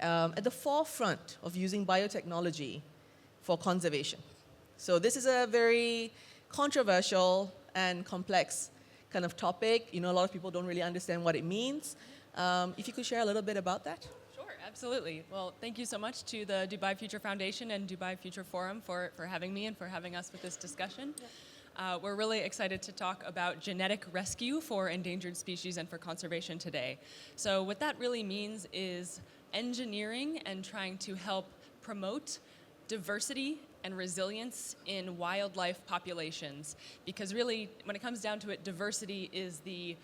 at the forefront of using biotechnology for conservation. So this is a very controversial and complex kind of topic. A lot of people don't really understand what it means. If you could share a little bit about that. Sure, absolutely. Well, thank you so much to the Dubai Future Foundation and Dubai Future Forum for having me and for having us with this discussion. We're really excited to talk about genetic rescue for endangered species and for conservation today. So what that really means is engineering and trying to help promote diversity and resilience in wildlife populations, because really, when it comes down to it, diversity is the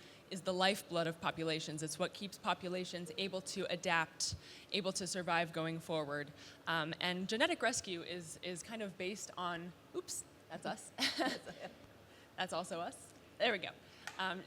lifeblood of populations. It's what keeps populations able to adapt, able to survive going forward. And genetic rescue is kind of based on, oops, that's us. That's also us. There we go.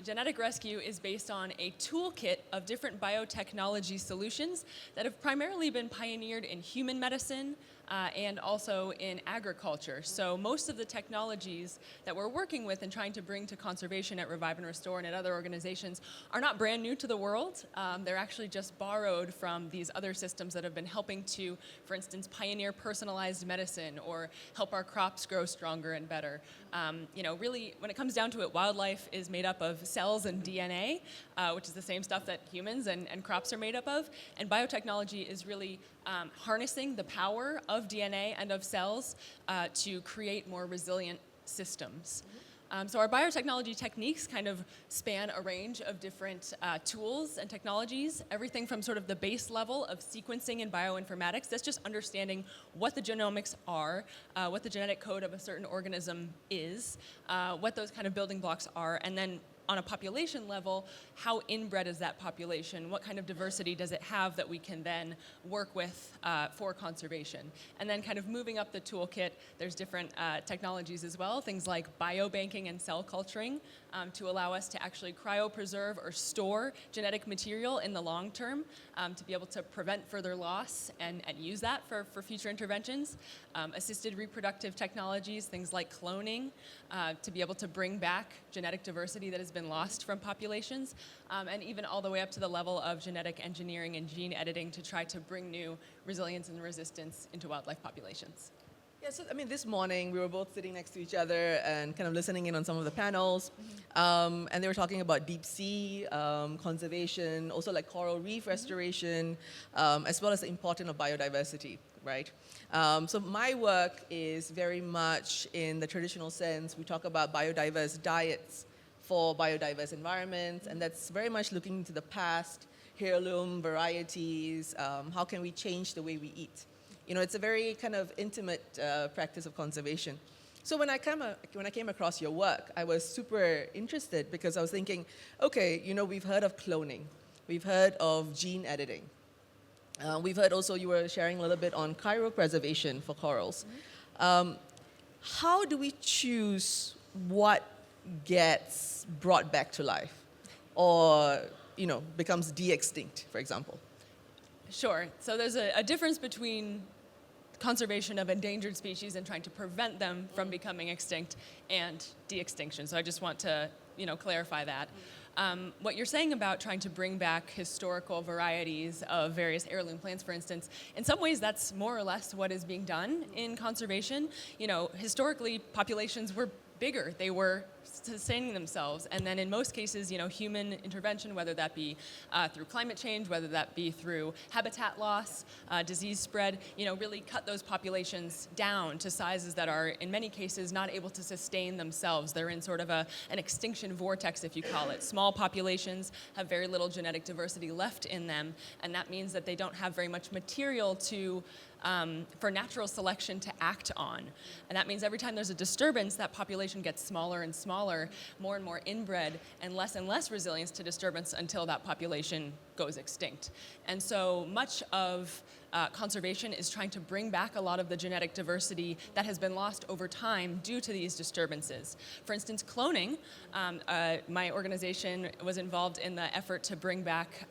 Genetic rescue is based on a toolkit of different biotechnology solutions that have primarily been pioneered in human medicine and also in agriculture. So most of the technologies that we're working with and trying to bring to conservation at Revive and Restore and at other organizations are not brand new to the world. They're actually just borrowed from these other systems that have been helping to, for instance, pioneer personalized medicine or help our crops grow stronger and better. Really, when it comes down to it, wildlife is made up of cells and DNA, which is the same stuff that humans and crops are made up of. And biotechnology is really harnessing the power of DNA and of cells to create more resilient systems. So our biotechnology techniques kind of span a range of different tools and technologies, everything from sort of the base level of sequencing and bioinformatics, that's just understanding what the genomics are, what the genetic code of a certain organism is, what those kind of building blocks are, and then on a population level, how inbred is that population? What kind of diversity does it have that we can then work with for conservation? And then kind of moving up the toolkit, there's different technologies as well, things like biobanking and cell culturing to allow us to actually cryopreserve or store genetic material in the long term to be able to prevent further loss and use that for future interventions. Assisted reproductive technologies, things like cloning, to be able to bring back genetic diversity that has been lost from populations, and even all the way up to the level of genetic engineering and gene editing to try to bring new resilience and resistance into wildlife populations. Yeah, so this morning we were both sitting next to each other and kind of listening in on some of the panels, and they were talking about deep sea conservation, also like coral reef restoration, as well as the importance of biodiversity, right? So my work is very much in the traditional sense. We talk about biodiverse diets for biodiverse environments, and that's very much looking into the past, heirloom varieties, how can we change the way we eat. It's a very kind of intimate practice of conservation. So when I came across your work, I was super interested because I was thinking, okay, we've heard of cloning, we've heard of gene editing, we've heard also you were sharing a little bit on cryopreservation for corals. How do we choose what gets brought back to life or becomes de-extinct, for example? Sure. So there's a difference between conservation of endangered species and trying to prevent them from becoming extinct and de-extinction. So I just want to clarify that. What you're saying about trying to bring back historical varieties of various heirloom plants, for instance, in some ways that's more or less what is being done in conservation. Historically, populations were bigger. They were sustaining themselves. And then in most cases, human intervention, whether that be through climate change, whether that be through habitat loss, disease spread, really cut those populations down to sizes that are, in many cases, not able to sustain themselves. They're in sort of an extinction vortex, if you call it. Small populations have very little genetic diversity left in them, and that means that they don't have very much material for natural selection to act on. And that means every time there's a disturbance, that population gets smaller and smaller, more and more inbred, and less resilience to disturbance until that population goes extinct. And so much of conservation is trying to bring back a lot of the genetic diversity that has been lost over time due to these disturbances. For instance, cloning, my organization was involved in the effort to bring back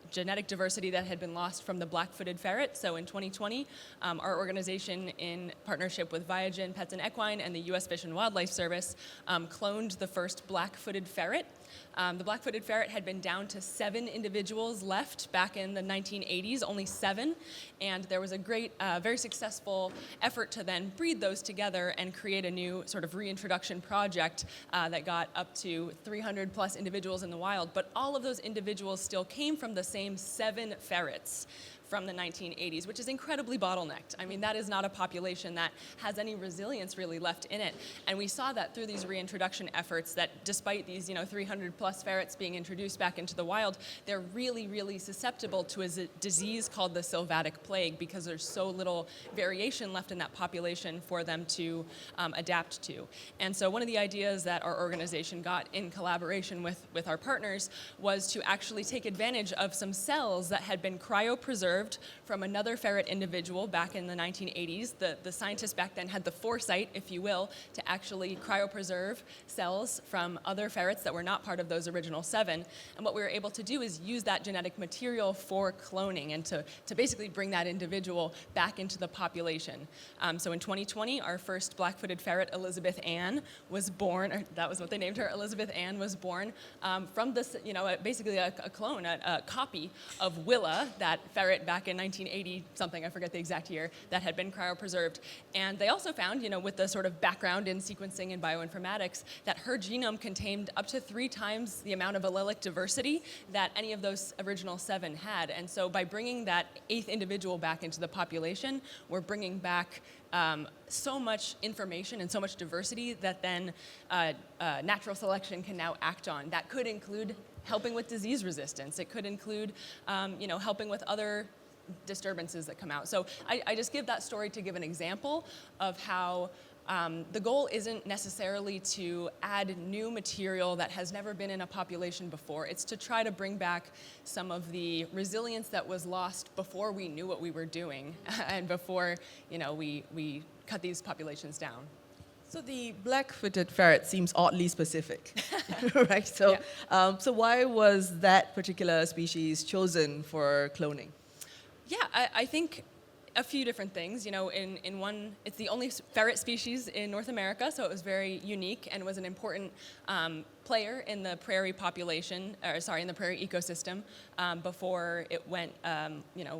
genetic diversity that had been lost from the black-footed ferret. So in 2020, our organization, in partnership with Viagen Pets and Equine and the U.S. Fish and Wildlife Service, cloned the first black-footed ferret. The black-footed ferret had been down to 7 individuals left back in the 1980s, only 7, and there was a great, very successful effort to then breed those together and create a new sort of reintroduction project that got up to 300 plus individuals in the wild, but all of those individuals still came from the same 7 ferrets from the 1980s, which is incredibly bottlenecked. I mean, that is not a population that has any resilience really left in it. And we saw that through these reintroduction efforts that despite these, 300 plus ferrets being introduced back into the wild, they're really, really susceptible to a disease called the sylvatic plague because there's so little variation left in that population for them to adapt to. And so one of the ideas that our organization got in collaboration with our partners was to actually take advantage of some cells that had been cryopreserved from another ferret individual back in the 1980s. The scientists back then had the foresight, if you will, to actually cryopreserve cells from other ferrets that were not part of those original 7. And what we were able to do is use that genetic material for cloning and to basically bring that individual back into the population. So in 2020, our first black-footed ferret, Elizabeth Ann, was born, or that was what they named her, Elizabeth Ann was born from this, basically a clone, a copy of Willa, that ferret back in 1980 something, I forget the exact year, that had been cryopreserved. And they also found, with the sort of background in sequencing and bioinformatics, that her genome contained up to 3 times the amount of allelic diversity that any of those original 7 had. And so by bringing that 8th individual back into the population, we're bringing back so much information and so much diversity that then natural selection can now act on. That could include helping with disease resistance. It could include, helping with other disturbances that come out. So I just give that story to give an example of how the goal isn't necessarily to add new material that has never been in a population before. It's to try to bring back some of the resilience that was lost before we knew what we were doing and before, we cut these populations down. So the black-footed ferret seems oddly specific, right? So, yeah. So why was that particular species chosen for cloning? Yeah, I think a few different things. In one, it's the only ferret species in North America, so it was very unique and was an important player in the prairie population, in the prairie ecosystem before it went,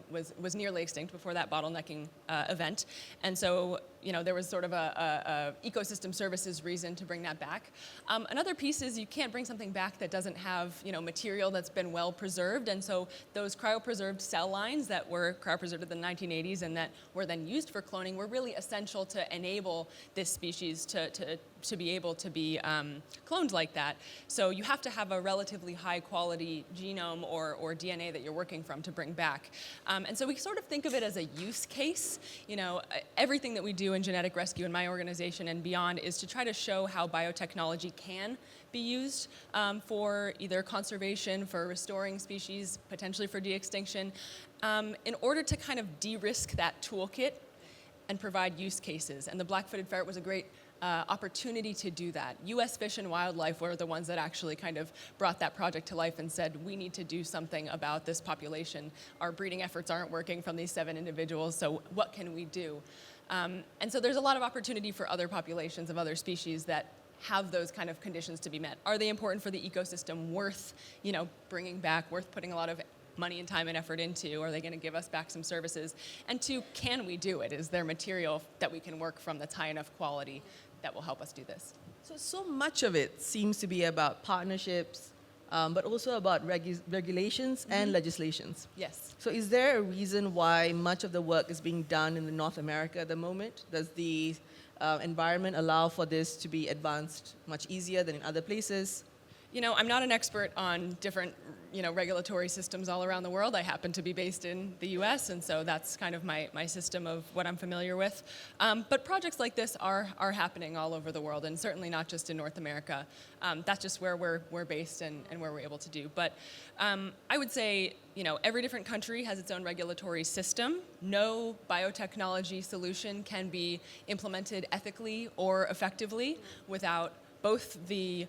was nearly extinct before that bottlenecking event. And so, there was sort of a ecosystem services reason to bring that back. Another piece is you can't bring something back that doesn't have, material that's been well preserved. And so those cryopreserved cell lines that were cryopreserved in the 1980s and that were then used for cloning were really essential to enable this species to be able to be cloned like that. So you have to have a relatively high quality genome or DNA that you're working from to bring back. And so we sort of think of it as a use case. Everything that we do in genetic rescue in my organization and beyond is to try to show how biotechnology can be used for either conservation, for restoring species, potentially for de-extinction, in order to kind of de-risk that toolkit and provide use cases. And the black-footed ferret was a great opportunity to do that. U.S. Fish and Wildlife were the ones that actually kind of brought that project to life and said, we need to do something about this population. Our breeding efforts aren't working from these 7 individuals, so what can we do? And so there's a lot of opportunity for other populations of other species that have those kind of conditions to be met. Are they important for the ecosystem, worth bringing back, worth putting a lot of money and time and effort into? Are they going to give us back some services? And 2, can we do it? Is there material that we can work from that's high enough quality that will help us do this? So much of it seems to be about partnerships, but also about regulations and legislations. Yes. So is there a reason why much of the work is being done in North America at the moment? Does the environment allow for this to be advanced much easier than in other places? I'm not an expert on different, regulatory systems all around the world. I happen to be based in the U.S., and so that's kind of my system of what I'm familiar with. But projects like this are happening all over the world, and certainly not just in North America. That's just where we're based and where we're able to do. But I would say, every different country has its own regulatory system. No biotechnology solution can be implemented ethically or effectively without both the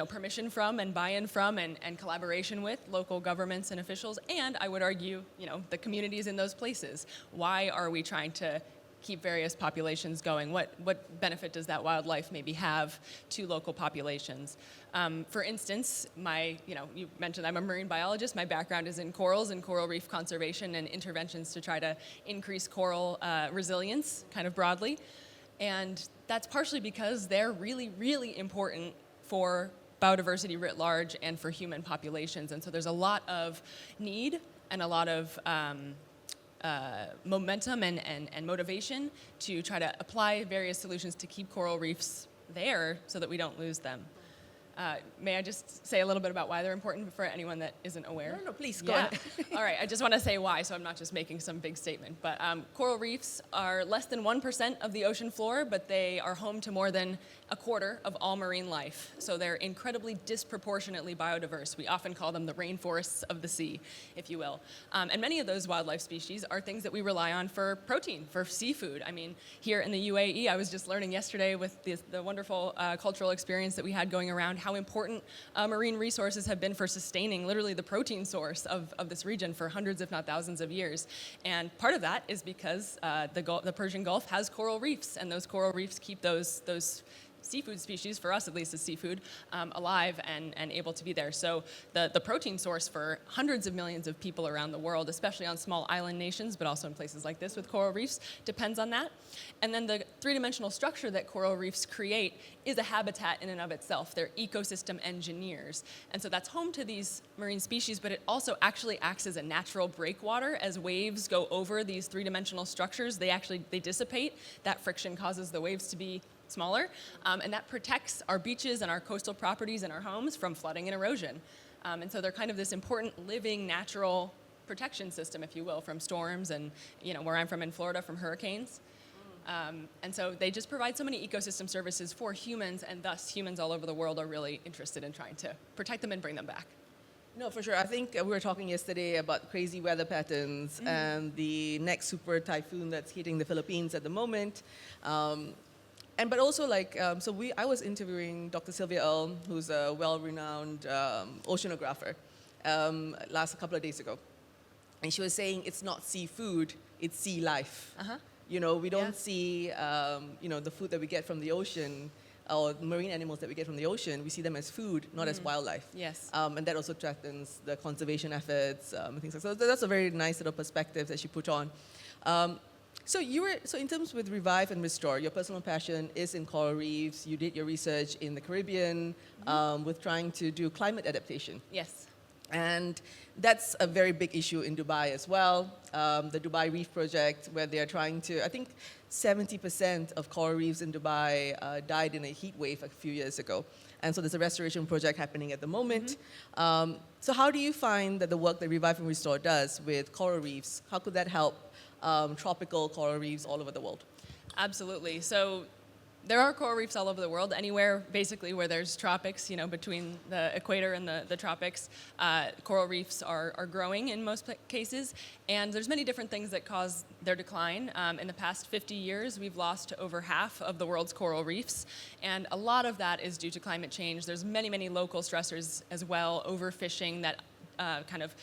permission from and buy-in from and collaboration with local governments and officials, and I would argue, the communities in those places. Why are we trying to keep various populations going? What benefit does that wildlife maybe have to local populations? For instance, you mentioned I'm a marine biologist. My background is in corals and coral reef conservation and interventions to try to increase coral resilience, kind of broadly. And that's partially because they're really, really important for biodiversity writ large and for human populations. And so there's a lot of need and a lot of momentum and motivation to try to apply various solutions to keep coral reefs there so that we don't lose them. May I just say a little bit about why they're important for anyone that isn't aware? No, please, go ahead. All right, I just want to say why, so I'm not just making some big statement. But coral reefs are less than 1% of the ocean floor, but they are home to more than a quarter of all marine life. So they're incredibly disproportionately biodiverse. We often call them the rainforests of the sea, if you will. And many of those wildlife species are things that we rely on for protein, for seafood. I mean, here in the UAE, I was just learning yesterday with the wonderful cultural experience that we had going around how important marine resources have been for sustaining literally the protein source of this region for hundreds, if not thousands of years. And part of that is because the Persian Gulf has coral reefs, and those coral reefs keep those seafood species, for us at least as seafood, alive and able to be there. So the protein source for hundreds of millions of people around the world, especially on small island nations, but also in places like this with coral reefs, depends on that. And then the three-dimensional structure that coral reefs create is a habitat in and of itself. They're ecosystem engineers. And so that's home to these marine species, but it also actually acts as a natural breakwater. As waves go over these three-dimensional structures, they dissipate. That friction causes the waves to be smaller, and that protects our beaches and our coastal properties and our homes from flooding and erosion. And so they're kind of this important living natural protection system, if you will, from storms and, where I'm from in Florida, from hurricanes. And so they just provide so many ecosystem services for humans, and thus humans all over the world are really interested in trying to protect them and bring them back. No, for sure. I think we were talking yesterday about crazy weather patterns and the next super typhoon that's hitting the Philippines at the moment. But also, I was interviewing Dr. Sylvia Earle, who's a well-renowned oceanographer, last couple of days ago. And she was saying it's not seafood, it's sea life. We don't see, the food that we get from the ocean or marine animals that we get from the ocean, we see them as food, not as wildlife. Yes. And that also threatens the conservation efforts, things like that. So that's a very nice little perspective that she put on. So in terms with Revive and Restore, your personal passion is in coral reefs. You did your research in the Caribbean with trying to do climate adaptation. Yes. And that's a very big issue in Dubai as well. The Dubai Reef Project, where they are trying to, I think 70% of coral reefs in Dubai died in a heat wave a few years ago. And so there's a restoration project happening at the moment. So how do you find that the work that Revive and Restore does with coral reefs, how could that help tropical coral reefs all over the world? Absolutely. So there are coral reefs all over the world, anywhere basically where there's tropics, between the equator and the tropics. Coral reefs are growing in most cases, and there's many different things that cause their decline. In the past 50 years, we've lost over half of the world's coral reefs, and a lot of that is due to climate change. There's many, many local stressors as well, overfishing that kind of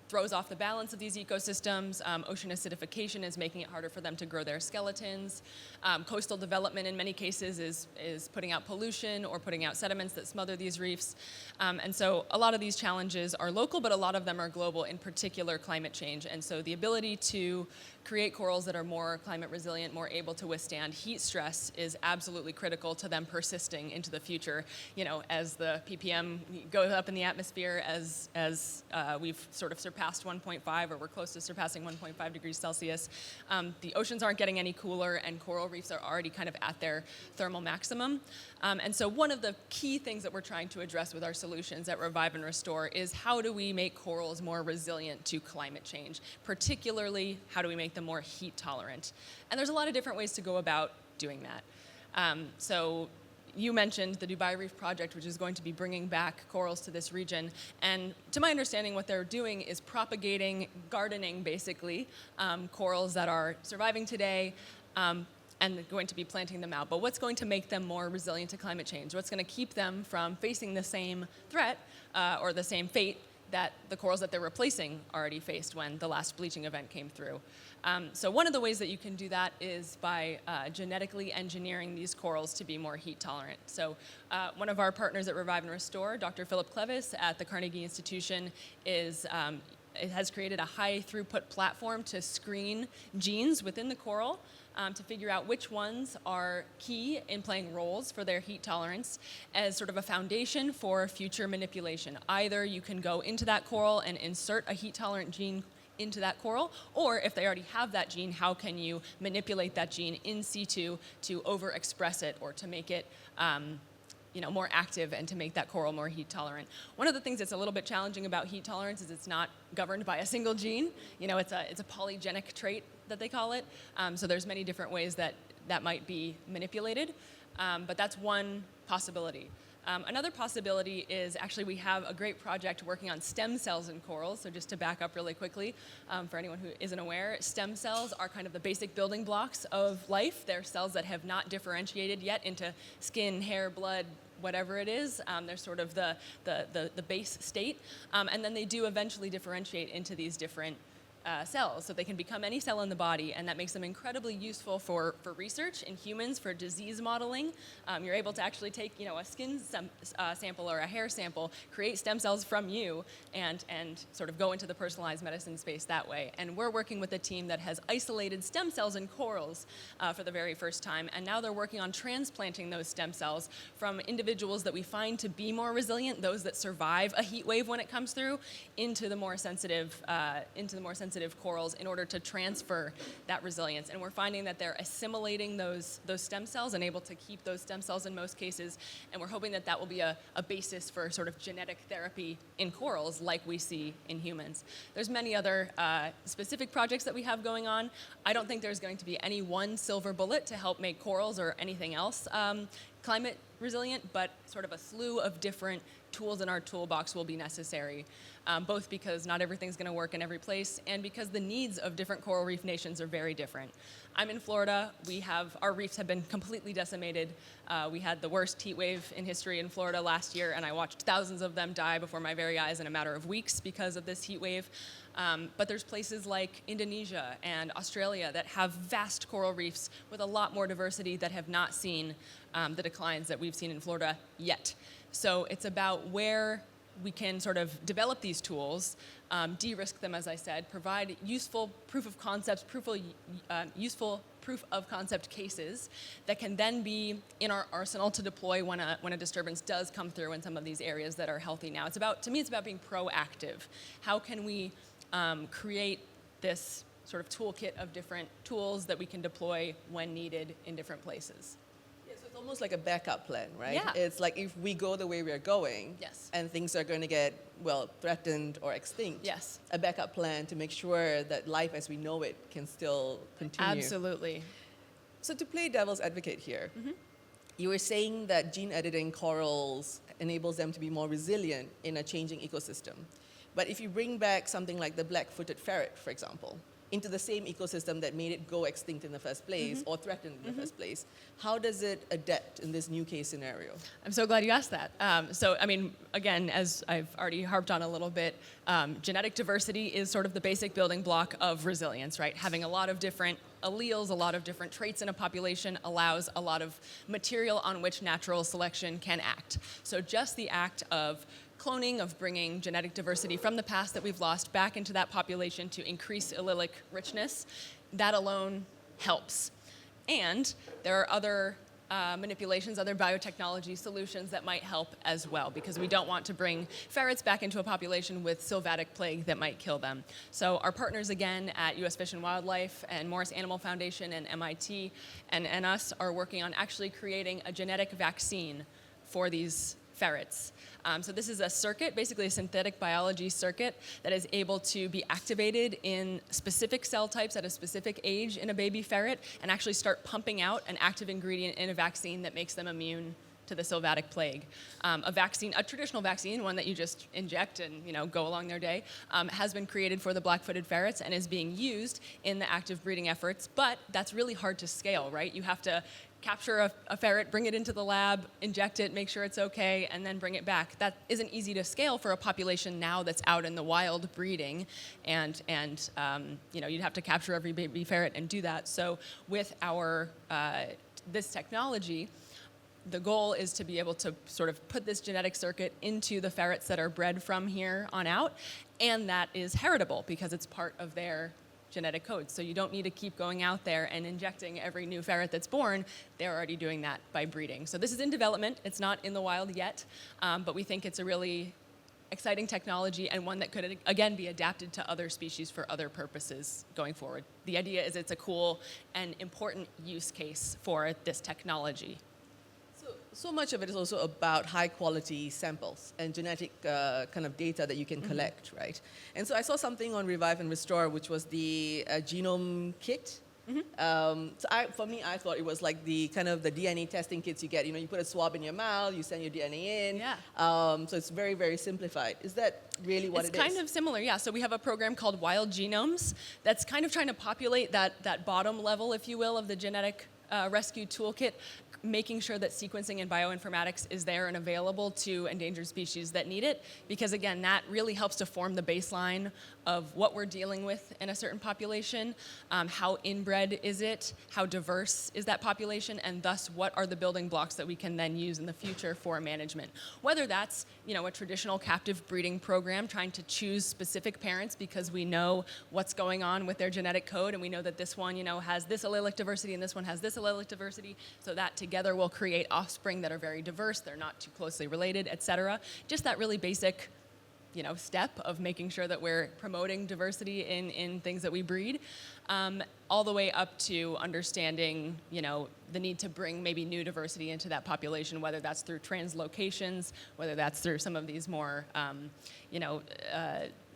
throws off the balance of these ecosystems. Ocean acidification is making it harder for them to grow their skeletons. Coastal development in many cases is putting out pollution or putting out sediments that smother these reefs. And so a lot of these challenges are local, but a lot of them are global, in particular climate change. And so the ability to create corals that are more climate resilient, more able to withstand heat stress is absolutely critical to them persisting into the future. As the ppm goes up in the atmosphere, as we've sort of surpassed 1.5, or we're close to surpassing 1.5 degrees Celsius, the oceans aren't getting any cooler, and coral reefs are already kind of at their thermal maximum. And so one of the key things that we're trying to address with our solutions at Revive and Restore is how do we make corals more resilient to climate change? Particularly, how do we make them more heat tolerant? And there's a lot of different ways to go about doing that. So you mentioned the Dubai Reef Project, which is going to be bringing back corals to this region. And to my understanding, what they're doing is propagating, gardening, basically, corals that are surviving today, and going to be planting them out. But what's going to make them more resilient to climate change? What's going to keep them from facing the same threat or the same fate that the corals that they're replacing already faced when the last bleaching event came through. So one of the ways that you can do that is by genetically engineering these corals to be more heat tolerant. So one of our partners at Revive and Restore, Dr. Philip Clevis at the Carnegie Institution, it has created a high throughput platform to screen genes within the coral to figure out which ones are key in playing roles for their heat tolerance as sort of a foundation for future manipulation. Either you can go into that coral and insert a heat tolerant gene into that coral, or if they already have that gene, how can you manipulate that gene in situ to overexpress it or to make it more active and to make that coral more heat tolerant. One of the things that's a little bit challenging about heat tolerance is it's not governed by a single gene. It's a polygenic trait that they call it. So there's many different ways that might be manipulated, but that's one possibility. Another possibility is actually we have a great project working on stem cells in corals. So just to back up really quickly, for anyone who isn't aware, stem cells are kind of the basic building blocks of life. They're cells that have not differentiated yet into skin, hair, blood, whatever it is. They're sort of the base state. And then they do eventually differentiate into these different cells. So they can become any cell in the body, and that makes them incredibly useful for research in humans, for disease modeling. You're able to actually take a skin sample or a hair sample, create stem cells from you, and sort of go into the personalized medicine space that way. And we're working with a team that has isolated stem cells in corals for the very first time, and now they're working on transplanting those stem cells from individuals that we find to be more resilient, those that survive a heat wave when it comes through, into the more sensitive corals in order to transfer that resilience. And we're finding that they're assimilating those stem cells and able to keep those stem cells in most cases. And we're hoping that will be a basis for sort of genetic therapy in corals like we see in humans. There's many other specific projects that we have going on. I don't think there's going to be any one silver bullet to help make corals or anything else climate resilient, but sort of a slew of different tools in our toolbox will be necessary, both because not everything's going to work in every place and because the needs of different coral reef nations are very different. I'm in Florida. Our reefs have been completely decimated. We had the worst heat wave in history in Florida last year, and I watched thousands of them die before my very eyes in a matter of weeks because of this heat wave. But there's places like Indonesia and Australia that have vast coral reefs with a lot more diversity that have not seen the declines that we've seen in Florida yet. So it's about where we can sort of develop these tools, de-risk them, as I said, provide useful proof of concepts, useful proof of concept cases that can then be in our arsenal to deploy when a disturbance does come through in some of these areas that are healthy now. To me, it's about being proactive. How can we create this sort of toolkit of different tools that we can deploy when needed in different places? It's almost like a backup plan, right? Yeah. It's like if we go the way we're going, Yes. and things are going to get, threatened or extinct, Yes. a backup plan to make sure that life as we know it can still continue. Absolutely. So to play devil's advocate here, you were saying that gene editing corals enables them to be more resilient in a changing ecosystem. But if you bring back something like the black-footed ferret, for example, into the same ecosystem that made it go extinct in the first place or threatened in the first place, how does it adapt in this new case scenario? I'm so glad you asked that. Again, as I've already harped on a little bit, genetic diversity is sort of the basic building block of resilience, right? Having a lot of different alleles, a lot of different traits in a population allows a lot of material on which natural selection can act. So just the act of cloning, of bringing genetic diversity from the past that we've lost back into that population to increase allelic richness, that alone helps. And there are other manipulations, other biotechnology solutions that might help as well, because we don't want to bring ferrets back into a population with sylvatic plague that might kill them. So our partners again at U.S. Fish and Wildlife and Morris Animal Foundation and MIT and us are working on actually creating a genetic vaccine for these ferrets. So this is a circuit, basically a synthetic biology circuit that is able to be activated in specific cell types at a specific age in a baby ferret and actually start pumping out an active ingredient in a vaccine that makes them immune to the sylvatic plague. A traditional vaccine, one that you just inject and go along their day, has been created for the black-footed ferrets and is being used in the active breeding efforts, but that's really hard to scale, right? You have to capture a ferret, bring it into the lab, inject it, make sure it's okay, and then bring it back. That isn't easy to scale for a population now that's out in the wild breeding, and you'd have to capture every baby ferret and do that. So with our this technology, the goal is to be able to sort of put this genetic circuit into the ferrets that are bred from here on out, and that is heritable because it's part of their genetic code. So you don't need to keep going out there and injecting every new ferret that's born. They're already doing that by breeding. So this is in development. It's not in the wild yet, but we think it's a really exciting technology and one that could, again, be adapted to other species for other purposes going forward. The idea is it's a cool and important use case for this technology. So much of it is also about high quality samples and genetic kind of data that you can collect, right? And so I saw something on Revive and Restore, which was the genome kit. For me, I thought it was like the kind of the DNA testing kits you get. You put a swab in your mouth, you send your DNA in. Yeah. So it's very, very simplified. Is that really what it is? It's kind of similar, yeah. So we have a program called Wild Genomes that's kind of trying to populate that bottom level, if you will, of the genetic rescue toolkit, making sure that sequencing and bioinformatics is there and available to endangered species that need it, because again, that really helps to form the baseline of what we're dealing with in a certain population, how inbred is it, how diverse is that population, and thus what are the building blocks that we can then use in the future for management. Whether that's a traditional captive breeding program trying to choose specific parents because we know what's going on with their genetic code and we know that this one has this allelic diversity and this one has this allelic diversity, so that together will create offspring that are very diverse, they're not too closely related, et cetera. Just that really basic step of making sure that we're promoting diversity in things that we breed, all the way up to understanding, the need to bring maybe new diversity into that population, whether that's through translocations, whether that's through some of these more,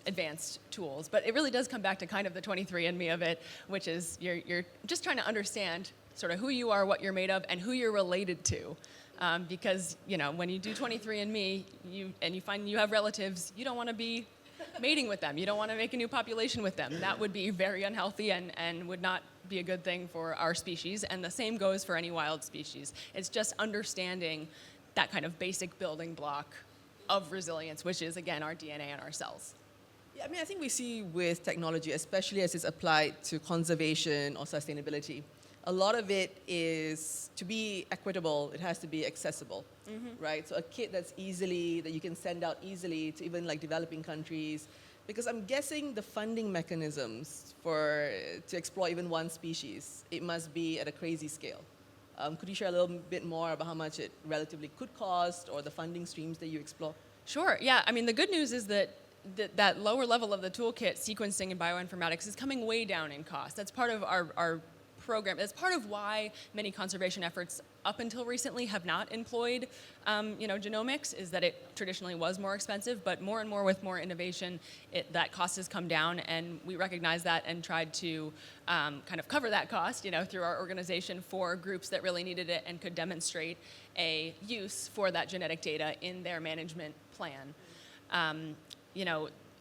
advanced tools. But it really does come back to kind of the 23andMe of it, which is you're just trying to understand sort of who you are, what you're made of, and who you're related to. Because when you do 23andMe, you find you have relatives, you don't want to be mating with them. You don't want to make a new population with them. That would be very unhealthy and would not be a good thing for our species. And the same goes for any wild species. It's just understanding that kind of basic building block of resilience, which is, again, our DNA and our cells. Yeah, I think we see with technology, especially as it's applied to conservation or sustainability, a lot of it is to be equitable, it has to be accessible, right? So a kit that you can send out easily to even like developing countries, because I'm guessing the funding mechanisms to explore even one species, it must be at a crazy scale. Could you share a little bit more about how much it relatively could cost or the funding streams that you explore? Sure, yeah. The good news is that that lower level of the toolkit, sequencing and bioinformatics, is coming way down in cost. That's part of our program. That's part of why many conservation efforts up until recently have not employed genomics, is that it traditionally was more expensive, but more and more with more innovation, that cost has come down, and we recognize that and tried to kind of cover that cost through our organization for groups that really needed it and could demonstrate a use for that genetic data in their management plan.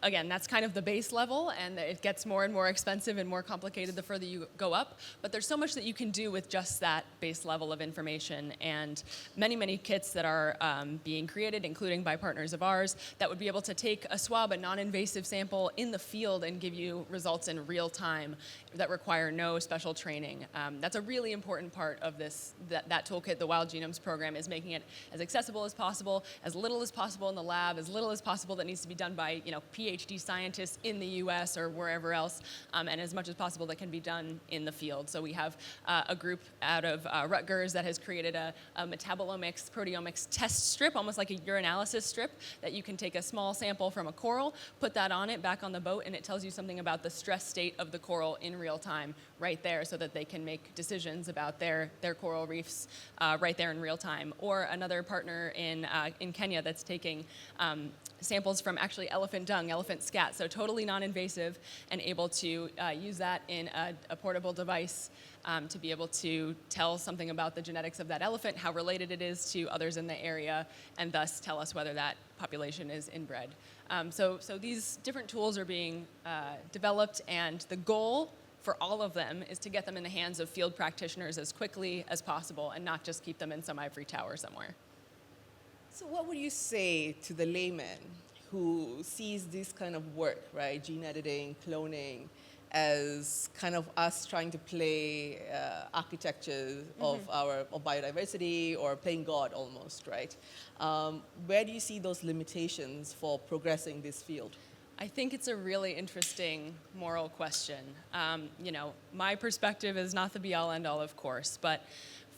Again, that's kind of the base level, and it gets more and more expensive and more complicated the further you go up. But there's so much that you can do with just that base level of information, and many, many kits that are being created, including by partners of ours, that would be able to take a swab, a non-invasive sample in the field and give you results in real time that require no special training. That's a really important part of that toolkit. The Wild Genomes program is making it as accessible as possible, as little as possible in the lab, as little as possible that needs to be done by PhD scientists in the U.S. or wherever else, and as much as possible that can be done in the field. So we have a group out of Rutgers that has created a metabolomics, proteomics test strip, almost like a urinalysis strip, that you can take a small sample from a coral, put that on it, back on the boat, and it tells you something about the stress state of the coral in real time right there, so that they can make decisions about their coral reefs right there in real time. Or another partner in Kenya that's taking samples from actually elephant dung, elephant scat, so totally non-invasive, and able to use that in a portable device to be able to tell something about the genetics of that elephant, how related it is to others in the area, and thus tell us whether that population is inbred. So these different tools are being developed, and the goal for all of them is to get them in the hands of field practitioners as quickly as possible and not just keep them in some ivory tower somewhere. So what would you say to the layman who sees this kind of work, right, gene editing, cloning, as kind of us trying to play architecture of biodiversity, or playing God almost, right? Where do you see those limitations for progressing this field? I think it's a really interesting moral question. My perspective is not the be-all, end-all, of course, but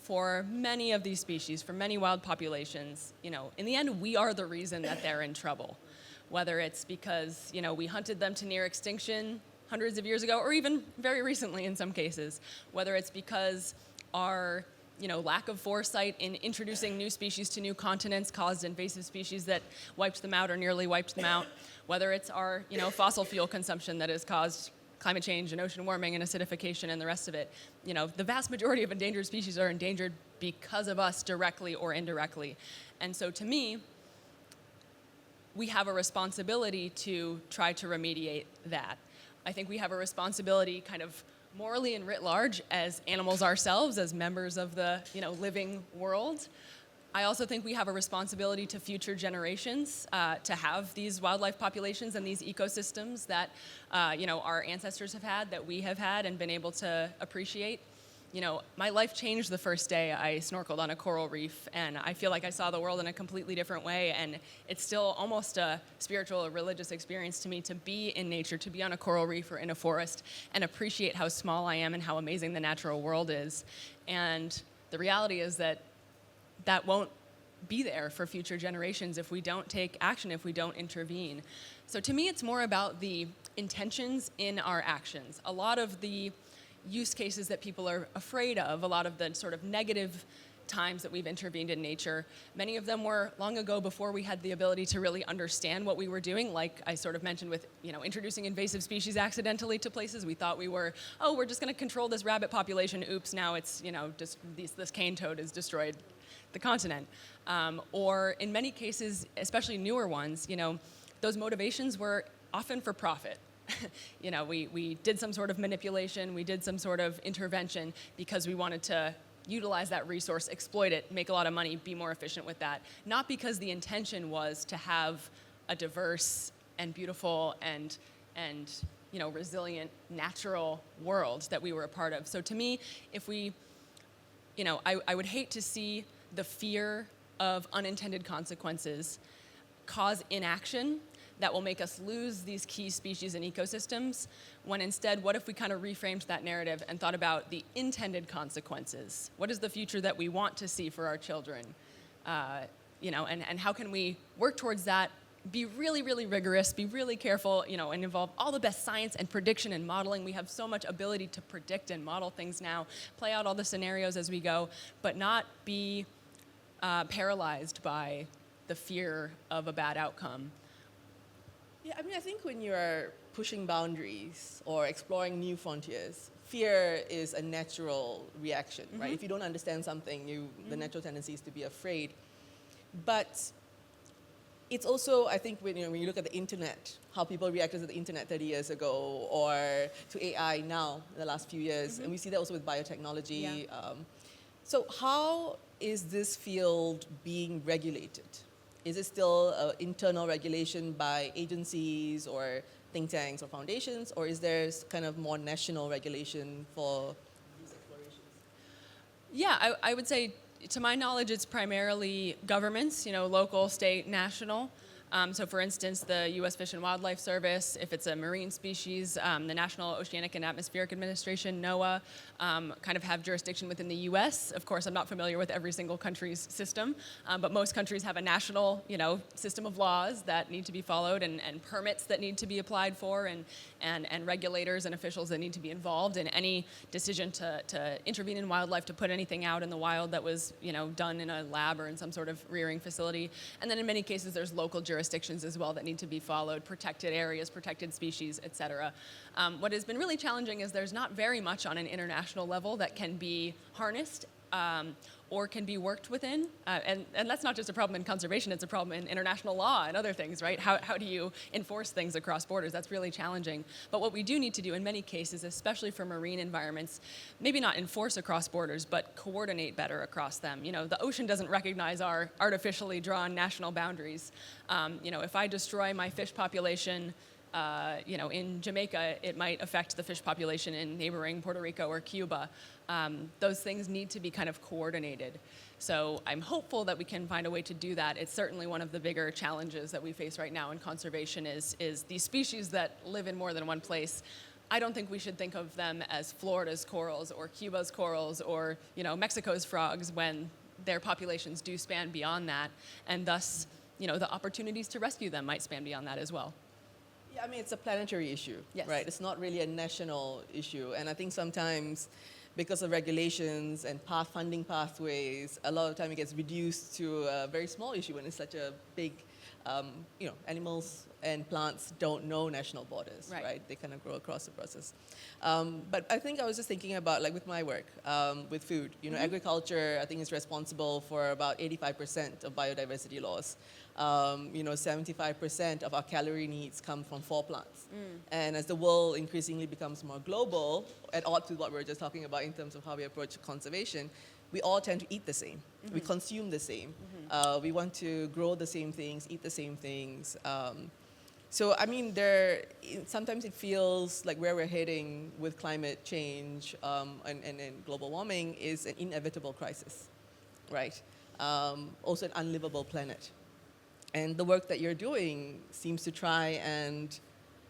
for many of these species, for many wild populations, in the end, we are the reason that they're in trouble. Whether it's because, we hunted them to near extinction hundreds of years ago, or even very recently in some cases, whether it's because our lack of foresight in introducing new species to new continents caused invasive species that wiped them out or nearly wiped them out, whether it's our fossil fuel consumption that has caused climate change and ocean warming and acidification and the rest of it. The vast majority of endangered species are endangered because of us, directly or indirectly. And so to me, we have a responsibility to try to remediate that. I think we have a responsibility kind of morally and writ large as animals ourselves, as members of the living world. I also think we have a responsibility to future generations to have these wildlife populations and these ecosystems that our ancestors have had, that we have had and been able to appreciate. My life changed the first day I snorkeled on a coral reef, and I feel like I saw the world in a completely different way, and it's still almost a spiritual or religious experience to me to be in nature, to be on a coral reef or in a forest, and appreciate how small I am and how amazing the natural world is. And the reality is that won't be there for future generations if we don't take action, if we don't intervene. So to me, it's more about the intentions in our actions. A lot of the use cases that people are afraid of, a lot of the sort of negative times that we've intervened in nature, many of them were long ago, before we had the ability to really understand what we were doing, like I sort of mentioned with introducing invasive species accidentally to places. We thought we're just going to control this rabbit population. Oops, now it's just this cane toad has destroyed the continent. Or in many cases, especially newer ones, those motivations were often for profit. We did some sort of manipulation, we did some sort of intervention because we wanted to utilize that resource, exploit it, make a lot of money, be more efficient with that. Not because the intention was to have a diverse and beautiful and resilient natural world that we were a part of. So to me, if we, I would hate to see the fear of unintended consequences cause inaction that will make us lose these key species and ecosystems, when instead, what if we kind of reframed that narrative and thought about the intended consequences? What is the future that we want to see for our children? And how can we work towards that, be really, really rigorous, be really careful, and involve all the best science and prediction and modeling. We have so much ability to predict and model things now, play out all the scenarios as we go, but not be paralyzed by the fear of a bad outcome. Yeah, I think when you're pushing boundaries or exploring new frontiers, fear is a natural reaction, right? If you don't understand something, the natural tendency is to be afraid. But it's also, I think, when you look at the internet, how people reacted to the internet 30 years ago, or to AI now, in the last few years, and we see that also with biotechnology. Yeah. So how is this field being regulated? Is it still internal regulation by agencies or think tanks or foundations, or is there kind of more national regulation for these explorations? Yeah, I would say, to my knowledge, it's primarily governments, local, state, national. So for instance, the U.S. Fish and Wildlife Service, if it's a marine species, the National Oceanic and Atmospheric Administration, NOAA, kind of have jurisdiction within the U.S. Of course, I'm not familiar with every single country's system, but most countries have a national, system of laws that need to be followed, and permits that need to be applied for, and regulators and officials that need to be involved in any decision to intervene in wildlife, to put anything out in the wild that was, done in a lab or in some sort of rearing facility. And then in many cases, there's local jurisdictions as well that need to be followed, protected areas, protected species, et cetera. What has been really challenging is there's not very much on an international level that can be harnessed or can be worked within. And that's not just a problem in conservation, it's a problem in international law and other things, right? How do you enforce things across borders? That's really challenging. But what we do need to do in many cases, especially for marine environments, maybe not enforce across borders, but coordinate better across them. You know, the ocean doesn't recognize our artificially drawn national boundaries. You know, if I destroy my fish population, you know, in Jamaica, it might affect the fish population in neighboring Puerto Rico or Cuba. Those things need to be kind of coordinated. So I'm hopeful that we can find a way to do that. It's certainly one of the bigger challenges that we face right now in conservation is these species that live in more than one place. I don't think we should think of them as Florida's corals or Cuba's corals or, you know, Mexico's frogs when their populations do span beyond that. And thus, you know, the opportunities to rescue them might span beyond that as well. Yeah, I mean, it's a planetary issue, yes. right? It's not really a national issue. And I think sometimes because of regulations and funding pathways, a lot of the time it gets reduced to a very small issue when it's such a big, you know, animals and plants don't know national borders, right? They kind of grow across the process. But I think I was just thinking about, like with my work, with food, you know, agriculture, I think is responsible for about 85% of biodiversity loss. You know, 75% of our calorie needs come from 4 plants. And as the world increasingly becomes more global, at odds with what we were just talking about in terms of how we approach conservation, we all tend to eat the same. We consume the same. We want to grow the same things, eat the same things. So, I mean, sometimes it feels like where we're heading with climate change and global warming is an inevitable crisis, right? Also an unlivable planet. And the work that you're doing seems to try and,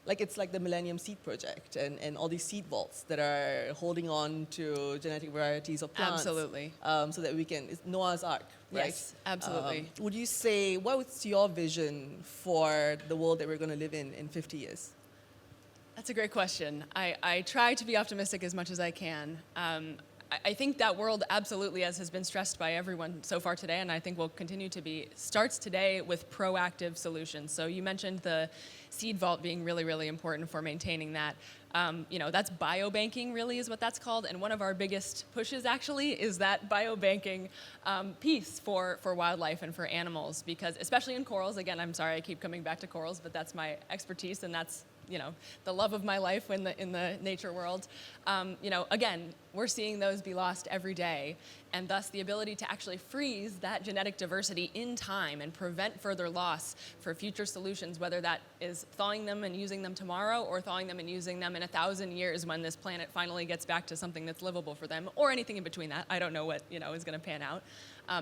like it's like the Millennium Seed Project and all these seed vaults that are holding on to genetic varieties of plants. Absolutely. So that we can, it's Noah's Ark, right? Yes, absolutely. Would you say, what's your vision for the world that we're going to live in 50 years? That's a great question. I try to be optimistic as much as I can. I think that world absolutely, as has been stressed by everyone so far today, and I think will continue to be, starts today with proactive solutions. So you mentioned the seed vault being really, really important for maintaining that. You know, that's biobanking really is what that's called. And one of our biggest pushes actually is that biobanking piece for wildlife and for animals, because especially in corals, again, I'm sorry I keep coming back to corals, but that's my expertise and that's, you know, the love of my life in the nature world. You know, again, we're seeing those be lost every day, and thus the ability to actually freeze that genetic diversity in time and prevent further loss for future solutions, whether that is thawing them and using them tomorrow or thawing them and using them in 1,000 years when this planet finally gets back to something that's livable for them, or anything in between that. I don't know what, you know, is going to pan out.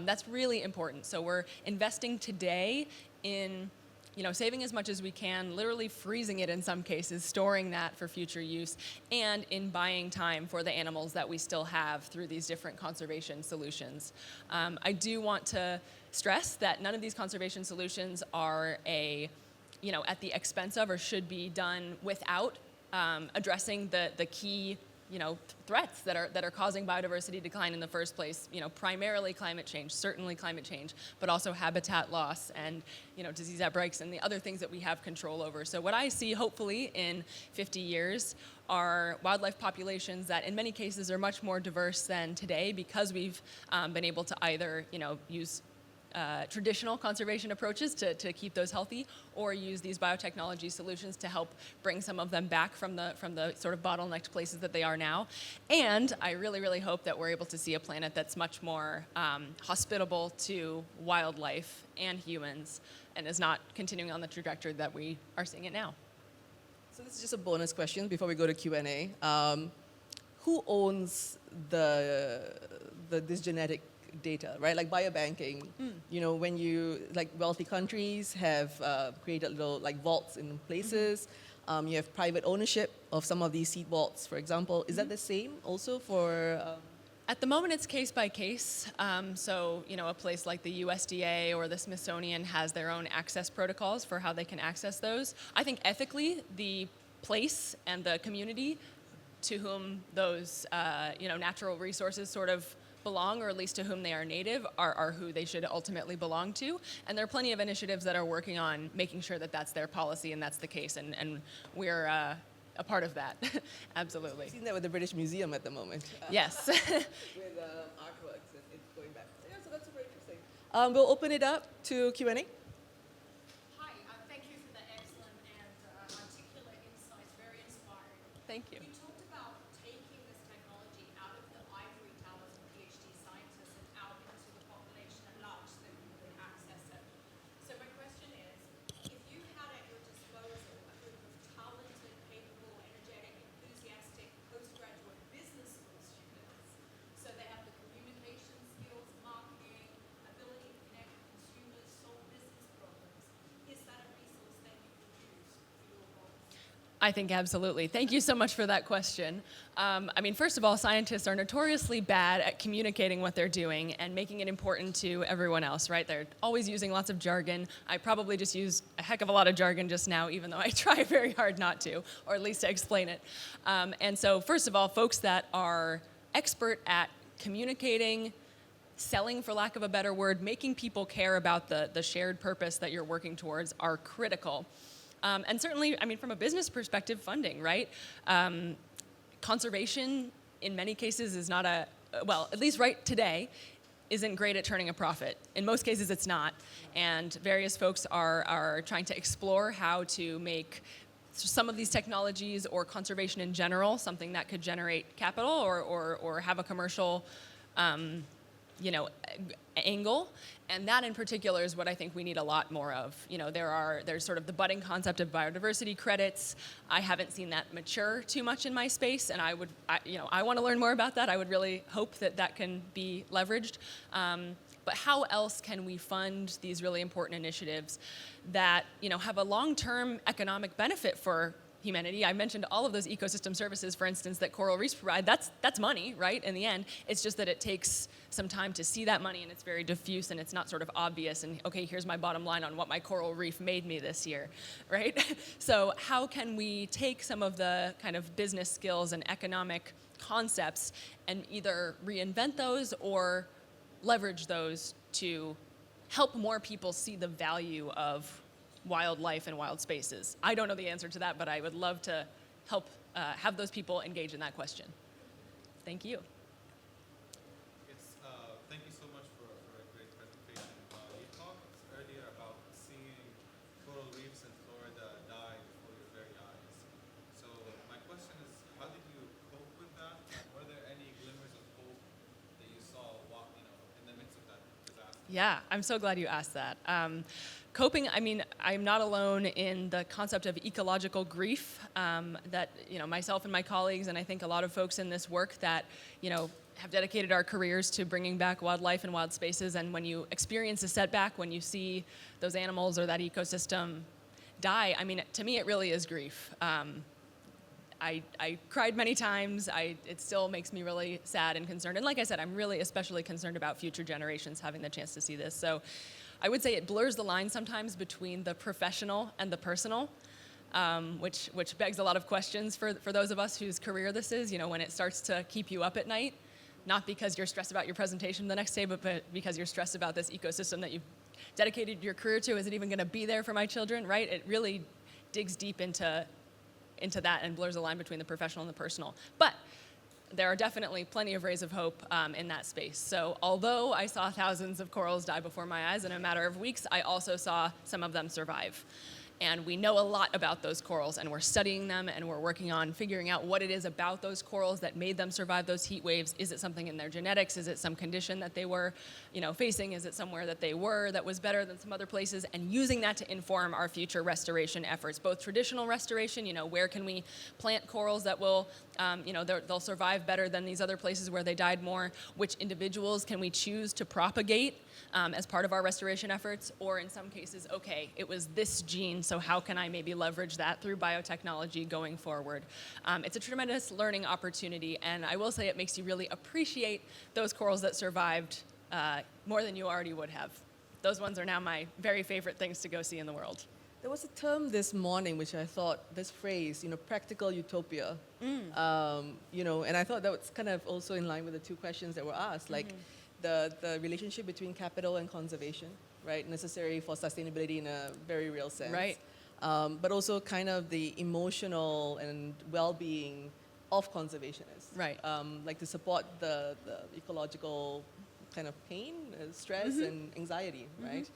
That's really important. So we're investing today in, you know, saving as much as we can, literally freezing it in some cases, storing that for future use, and in buying time for the animals that we still have through these different conservation solutions. I do want to stress that none of these conservation solutions are you know, at the expense of or should be done without addressing the key, you know, threats that are causing biodiversity decline in the first place. You know, primarily climate change, certainly climate change, but also habitat loss and, you know, disease outbreaks and the other things that we have control over. So what I see, hopefully, in 50 years are wildlife populations that in many cases are much more diverse than today because we've been able to either, you know, use traditional conservation approaches to keep those healthy, or use these biotechnology solutions to help bring some of them back from the sort of bottlenecked places that they are now. And I really, really hope that we're able to see a planet that's much more hospitable to wildlife and humans, and is not continuing on the trajectory that we are seeing it now. So this is just a bonus question before we go to Q&A. Who owns this genetic data, right? Like biobanking, you know, when like wealthy countries have created little like vaults in places, you have private ownership of some of these seed vaults, for example. Is that the same also for? At the moment, it's case by case. So, you know, a place like the USDA or the Smithsonian has their own access protocols for how they can access those. I think ethically, the place and the community to whom those, you know, natural resources sort of belong, or at least to whom they are native, are who they should ultimately belong to. And there are plenty of initiatives that are working on making sure that that's their policy and that's the case. And we're a part of that. Absolutely. I've seen that with the British Museum at the moment. Yes. With artworks and it's going back. Yeah, so that's super interesting. We'll open it up to Q&A. Hi, thank you for the excellent and articulate insights, very inspiring. Thank you. You talked about taking this technology out of the ivory towers of PhD scientists and out into the population at large so that you can access it. So my question is, if you had at your disposal a group of talented, capable, energetic, enthusiastic postgraduate business school students, so they have the communication skills, marketing, ability to connect with consumers, solve business problems, is that a resource that you could use for your goals? I think absolutely. Thank you so much for that question. I mean, first of all, scientists are notoriously bad at communicating what they're doing and making it important to everyone else, right? They're always using lots of jargon. I probably just used a heck of a lot of jargon just now, even though I try very hard not to, or at least to explain it. And so, first of all, folks that are expert at communicating, selling, for lack of a better word, making people care about the shared purpose that you're working towards are critical. And certainly, I mean, from a business perspective, funding, right? Conservation, in many cases, is not well, at least right today, isn't great at turning a profit. In most cases, it's not. And various folks are trying to explore how to make some of these technologies or conservation in general something that could generate capital or have a commercial angle, and that in particular is what I think we need a lot more of. There's sort of the budding concept of biodiversity credits. I haven't seen that mature too much in my space, and I want to learn more about that. I would really hope that can be leveraged. But how else can we fund these really important initiatives that have a long-term economic benefit for humanity? I mentioned all of those ecosystem services, for instance, that coral reefs provide. That's money, right? In the end, it's just that it takes some time to see that money, and it's very diffuse, and it's not sort of obvious. And okay, here's my bottom line on what my coral reef made me this year, right? So how can we take some of the kind of business skills and economic concepts and either reinvent those or leverage those to help more people see the value of wildlife and wild spaces? I don't know the answer to that, but I would love to help have those people engage in that question. Thank you. Thank you so much for a great presentation. You talked earlier about seeing coral reefs in Florida die before your very eyes. So my question is, how did you cope with that? Were there any glimmers of hope that you saw in the midst of that disaster? Yeah, I'm so glad you asked that. Coping, I mean, I'm not alone in the concept of ecological grief that, myself and my colleagues, and I think a lot of folks in this work that, have dedicated our careers to bringing back wildlife and wild spaces. And when you experience a setback, when you see those animals or that ecosystem die, I mean, to me, it really is grief. I cried many times. It still makes me really sad and concerned. And like I said, I'm really especially concerned about future generations having the chance to see this. So I would say it blurs the line sometimes between the professional and the personal, which begs a lot of questions for those of us whose career this is, when it starts to keep you up at night, not because you're stressed about your presentation the next day, but because you're stressed about this ecosystem that you've dedicated your career to. Is it even going to be there for my children, right? It really digs deep into that and blurs the line between the professional and the personal. But there are definitely plenty of rays of hope in that space. So although I saw thousands of corals die before my eyes in a matter of weeks, I also saw some of them survive. And we know a lot about those corals, and we're studying them, and we're working on figuring out what it is about those corals that made them survive those heat waves. Is it something in their genetics? Is it some condition that they were, facing? Is it somewhere that they were that was better than some other places? And using that to inform our future restoration efforts, both traditional restoration, where can we plant corals that will, they'll survive better than these other places where they died more? Which individuals can we choose to propagate as part of our restoration efforts? Or in some cases, okay, it was this gene, so how can I maybe leverage that through biotechnology going forward? It's a tremendous learning opportunity, and I will say it makes you really appreciate those corals that survived more than you already would have. Those ones are now my very favorite things to go see in the world. There was a term this morning which I thought, this phrase, practical utopia, and I thought that was kind of also in line with the two questions that were asked, like the relationship between capital and conservation, right, necessary for sustainability in a very real sense. Right. but also kind of the emotional and well-being of conservationists. Right. Like to support the ecological kind of pain, stress, and anxiety, right?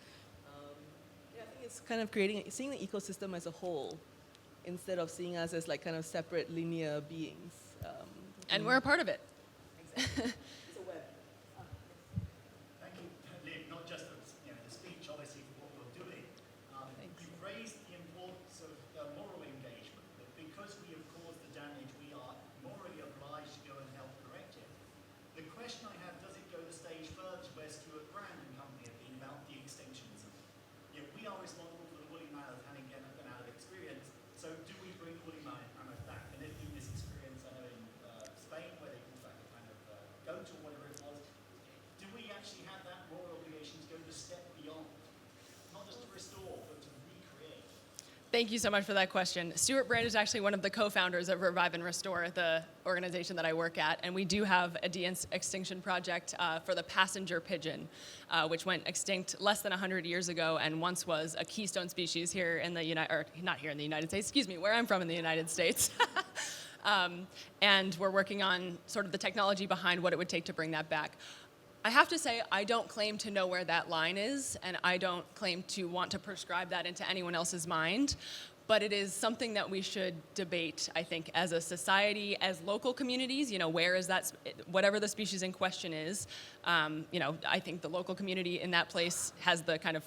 Yeah, I think it's kind of seeing the ecosystem as a whole instead of seeing us as like kind of separate linear beings. And we're a part of it. Exactly. It's a web. Thank you, Liv, not just for the speech, obviously, for what you're doing. Thanks. You've raised the importance of moral engagement, that because we have caused the damage, we are morally obliged to go and help correct it. The question I have, does it go the stage further to where Stuart Brand and company have been about de-extinctionism? We are responsible for the woolly mammoth having gone out of experience, so do we bring the woolly mammoth back? And there's been this experience, I know, in Spain, where they brought back a kind of goat or whatever it was. Do we actually have that moral obligation to go the step beyond? Not just to restore, but to recreate? Thank you so much for that question. Stuart Brand is actually one of the co-founders of Revive and Restore, the organization that I work at, and we do have a de-extinction project for the passenger pigeon, which went extinct less than 100 years ago and once was a keystone species here in the not here in the United States, excuse me, where I'm from in the United States. And we're working on sort of the technology behind what it would take to bring that back. I have to say, I don't claim to know where that line is, and I don't claim to want to prescribe that into anyone else's mind, but it is something that we should debate, I think, as a society, as local communities. Where is that, whatever the species in question is, I think the local community in that place has the kind of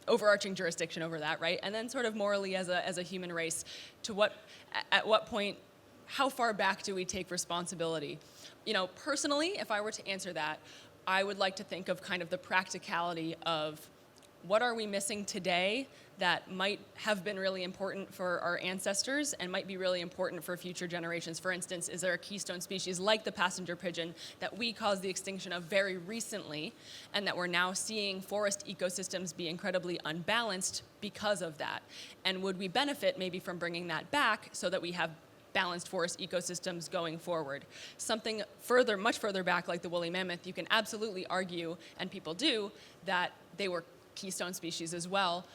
overarching jurisdiction over that, right? And then sort of morally as a human race, at what point, how far back do we take responsibility? Personally, if I were to answer that, I would like to think of kind of the practicality of what are we missing today that might have been really important for our ancestors and might be really important for future generations. For instance, is there a keystone species like the passenger pigeon that we caused the extinction of very recently, and that we're now seeing forest ecosystems be incredibly unbalanced because of that? And would we benefit maybe from bringing that back so that we have balanced forest ecosystems going forward? Something much further back, like the woolly mammoth, you can absolutely argue, and people do, that they were keystone species as well.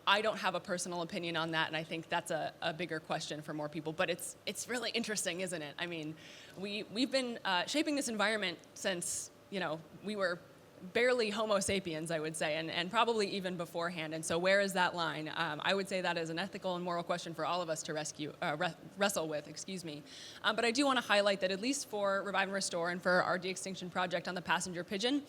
I don't have a personal opinion on that, and I think that's a bigger question for more people. But it's really interesting, isn't it? I mean, we've been shaping this environment since we were barely Homo sapiens, I would say, and probably even beforehand. And so where is that line? I would say that is an ethical and moral question for all of us to wrestle with, excuse me. But I do want to highlight that at least for Revive and Restore and for our de-extinction project on the passenger pigeon,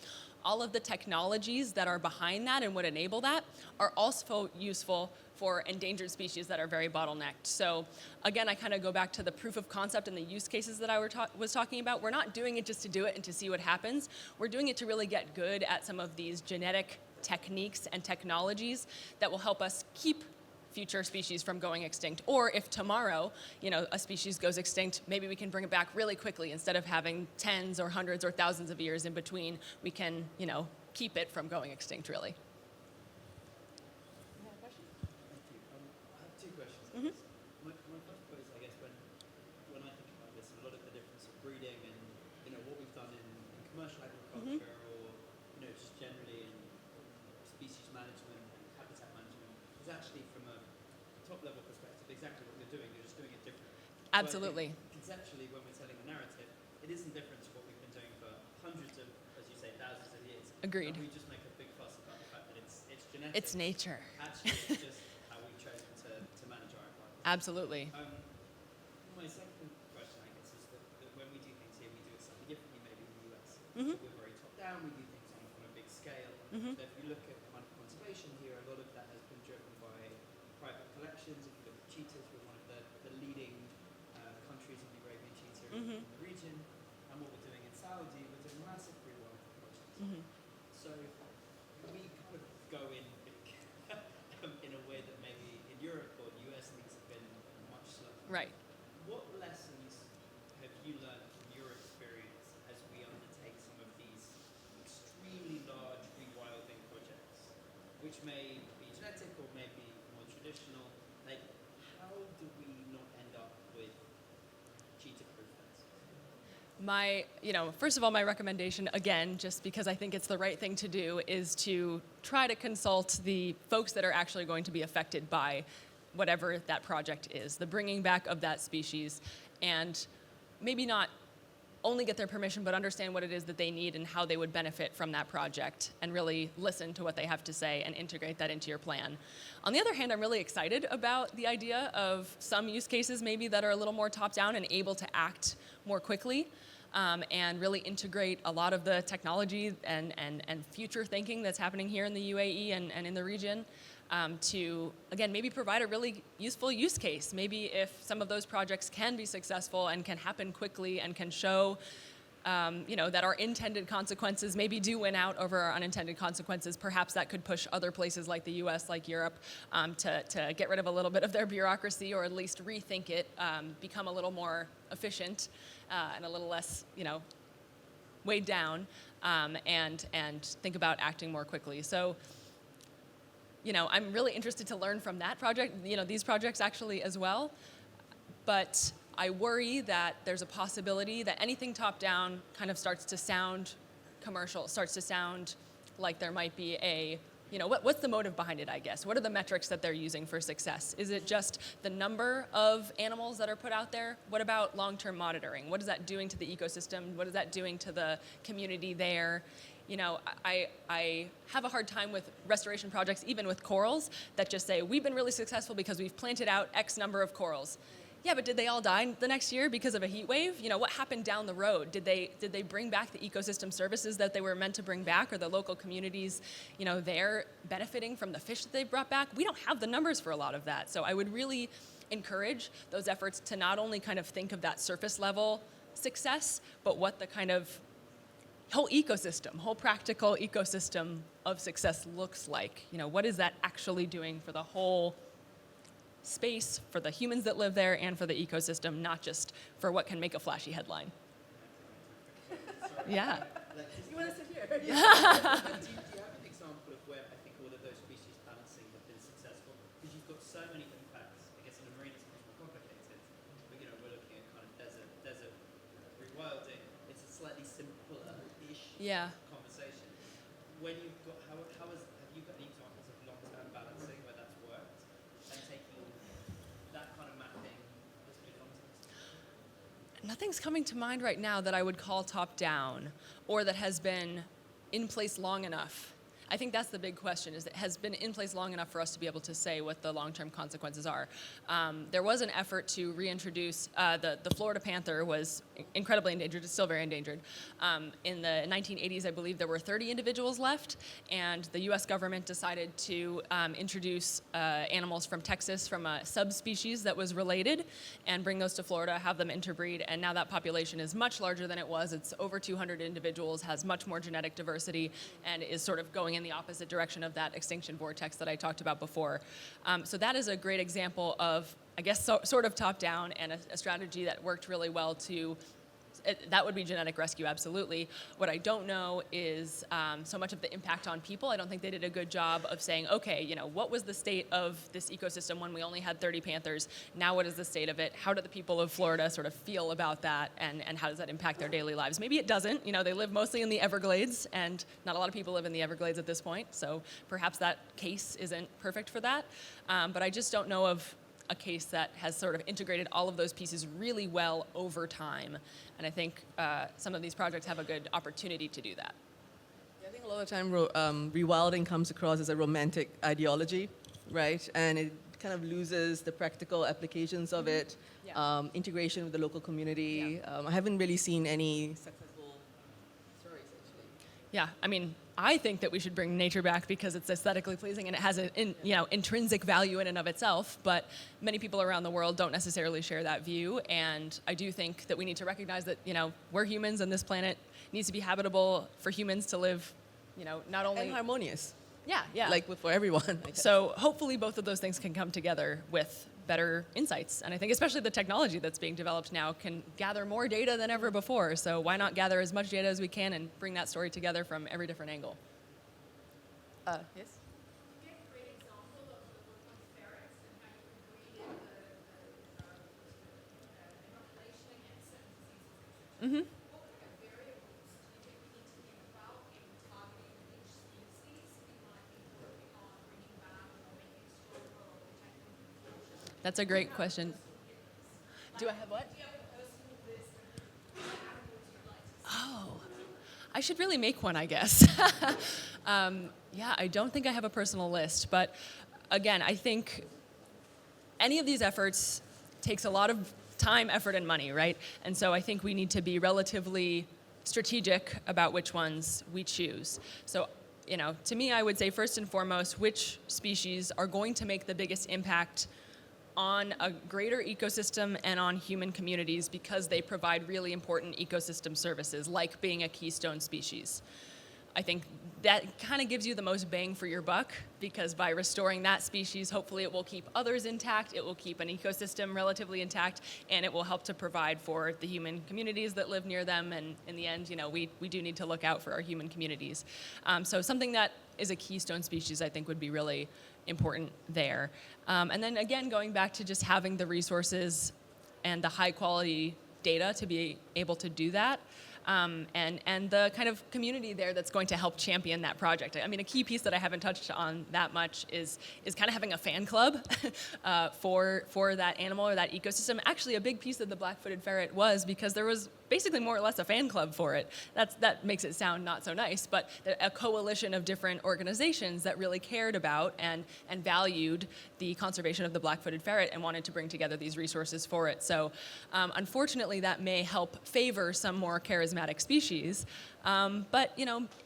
all of the technologies that are behind that and would enable that are also useful for endangered species that are very bottlenecked. So again, I kind of go back to the proof of concept and the use cases that I was talking about. We're not doing it just to do it and to see what happens. We're doing it to really get good at some of these genetic techniques and technologies that will help us keep future species from going extinct. Or if tomorrow, a species goes extinct, maybe we can bring it back really quickly. Instead of having tens or hundreds or thousands of years in between, we can, keep it from going extinct, really. I have two questions. I guess. My first point is, I guess, when I think about this, a lot of the difference of breeding and what we've done in commercial agriculture or just generally in species management and habitat management is actually from a top level perspective exactly what you're doing. You're just doing it differently. Absolutely. Conceptually, when we're telling the narrative, it isn't different to what we've been doing for hundreds of, as you say, thousands of years. Agreed. And we just make a big fuss about the fact that it's genetic. It's nature. Actually, it's just how we've chosen to manage our environment. Absolutely. My second question, I guess, is that when we do things here, we do it slightly differently maybe in the US. Mhm. So we're very top down, we do things on a big scale. Mhm. So if you look at kind of conservation here, a lot of that has been driven by private collections. If you look at cheetahs, we're one of the leading countries in the Arabian cheetah in the region. And what we're doing in Saudi, we're doing massive rewild projects. Mhm. So we kind of go in in a way that maybe in Europe or the US things have been much slower. Right. What lessons have you learned from your experience as we undertake some of these extremely large rewilding projects, which may be genetic or may be more traditional? Like, how do we not end up with cheetah-proof fences? First of all, my recommendation, again, just because I think it's the right thing to do, is to try to consult the folks that are actually going to be affected by whatever that project is, the bringing back of that species, and maybe not only get their permission, but understand what it is that they need and how they would benefit from that project, and really listen to what they have to say and integrate that into your plan. On the other hand, I'm really excited about the idea of some use cases maybe that are a little more top-down and able to act more quickly, and really integrate a lot of the technology and future thinking that's happening here in the UAE and in the region, to, again, maybe provide a really useful use case. Maybe if some of those projects can be successful and can happen quickly and can show that our intended consequences maybe do win out over our unintended consequences, perhaps that could push other places like the US, like Europe, to get rid of a little bit of their bureaucracy, or at least rethink it, become a little more efficient and a little less, weighed down, and think about acting more quickly. So, I'm really interested to learn from that project, these projects actually as well. But I worry that there's a possibility that anything top-down kind of starts to sound commercial, starts to sound like there might be what's the motive behind it, I guess? What are the metrics that they're using for success? Is it just the number of animals that are put out there? What about long-term monitoring? What is that doing to the ecosystem? What is that doing to the community there? I have a hard time with restoration projects, even with corals, that just say, we've been really successful because we've planted out X number of corals. Yeah, but did they all die the next year because of a heat wave? What happened down the road? Did they bring back the ecosystem services that they were meant to bring back? Or the local communities, they're benefiting from the fish that they brought back? We don't have the numbers for a lot of that. So I would really encourage those efforts to not only kind of think of that surface level success, but what the kind of whole practical ecosystem of success looks like. What is that actually doing for the whole space, for the humans that live there, and for the ecosystem, not just for what can make a flashy headline. Yeah. You want to sit here? Do you have an example of where I think all of those species balancing have been successful? Because you've got so many impacts. I guess in the marine it's much more complicated. But we're looking at kind of desert rewilding. It's a slightly simpler-ish conversation. When you've got, have you got any examples of long-term balancing where that's worked, and taking that kind of mapping has been long-term? Nothing's coming to mind right now that I would call top-down, or that has been in place long enough. I think that's the big question, is it has been in place long enough for us to be able to say what the long-term consequences are. There was an effort to reintroduce, the Florida panther was incredibly endangered, it's still very endangered. In the 1980s, I believe there were 30 individuals left, and the US government decided to introduce animals from Texas from a subspecies that was related, and bring those to Florida, have them interbreed, and now that population is much larger than it was. It's over 200 individuals, has much more genetic diversity, and is sort of going in the opposite direction of that extinction vortex that I talked about before. So that is a great example of, I guess, sort of top-down, and a strategy that worked really well to, that would be genetic rescue, absolutely. What I don't know is so much of the impact on people. I don't think they did a good job of saying, okay, what was the state of this ecosystem when we only had 30 panthers? Now what is the state of it? How do the people of Florida sort of feel about that, and how does that impact their daily lives? Maybe it doesn't. They live mostly in the Everglades, and not a lot of people live in the Everglades at this point, so perhaps that case isn't perfect for that. But I just don't know of a case that has sort of integrated all of those pieces really well over time. And I think some of these projects have a good opportunity to do that. Yeah, I think a lot of the time rewilding comes across as a romantic ideology, right? And it kind of loses the practical applications of it, integration with the local community. I haven't really seen any successful stories, actually. Yeah, I think that we should bring nature back because it's aesthetically pleasing and it has an intrinsic value in and of itself, but many people around the world don't necessarily share that view, and I do think that we need to recognize that, we're humans and this planet needs to be habitable for humans to live, not only... And harmonious. Yeah. Like for everyone. So hopefully both of those things can come together with better insights. And I think especially the technology that's being developed now can gather more data than ever before. So why not gather as much data as we can and bring that story together from every different angle? Yes? You gave a great example of the work on ferrets and how you can breed in the inoculation against certain diseases. Mm-hmm. What That's a great question. Do I have what? Oh, I should really make one, I guess. Yeah, I don't think I have a personal list, but again, I think any of these efforts takes a lot of time, effort, and money, right? And so I think we need to be relatively strategic about which ones we choose. So, to me, I would say first and foremost, which species are going to make the biggest impact on a greater ecosystem and on human communities because they provide really important ecosystem services, like being a keystone species. I think that kind of gives you the most bang for your buck, because by restoring that species, hopefully it will keep others intact, it will keep an ecosystem relatively intact, and it will help to provide for the human communities that live near them. And in the end, we do need to look out for our human communities. So something that is a keystone species, I think, would be really important there. And then again, going back to just having the resources and the high quality data to be able to do that. And the kind of community there that's going to help champion that project. I mean, a key piece that I haven't touched on that much is kind of having a fan club for that animal or that ecosystem. Actually, a big piece of the black-footed ferret was because there was basically more or less a fan club for it. That makes it sound not so nice, but a coalition of different organizations that really cared about and valued the conservation of the black-footed ferret and wanted to bring together these resources for it. So unfortunately, that may help favor some more charismatic species. But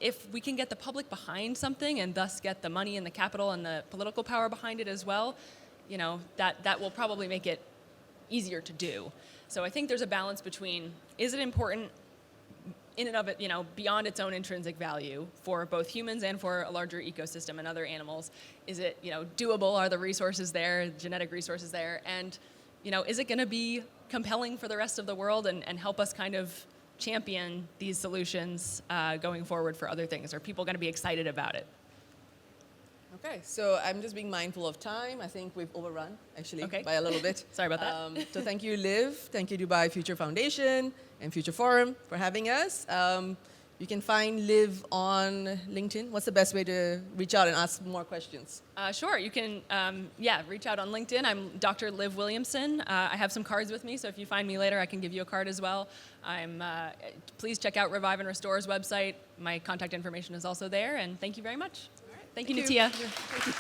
if we can get the public behind something and thus get the money and the capital and the political power behind it as well, that will probably make it easier to do. So I think there's a balance between, is it important in and of it, beyond its own intrinsic value for both humans and for a larger ecosystem and other animals? Is it, doable? Are the resources there, genetic resources there? And, is it going to be compelling for the rest of the world and help us kind of champion these solutions going forward for other things? Are people going to be excited about it? Okay, so I'm just being mindful of time. I think we've overrun, actually, by a little bit. Sorry about that. So thank you, Liv. Thank you, Dubai Future Foundation and Future Forum for having us. You can find Liv on LinkedIn. What's the best way to reach out and ask more questions? Sure, you can, reach out on LinkedIn. I'm Dr. Liv Williamson. I have some cards with me, so if you find me later, I can give you a card as well. Please check out Revive and Restore's website. My contact information is also there, and thank you very much. Thank you, Nithiya. Thank you.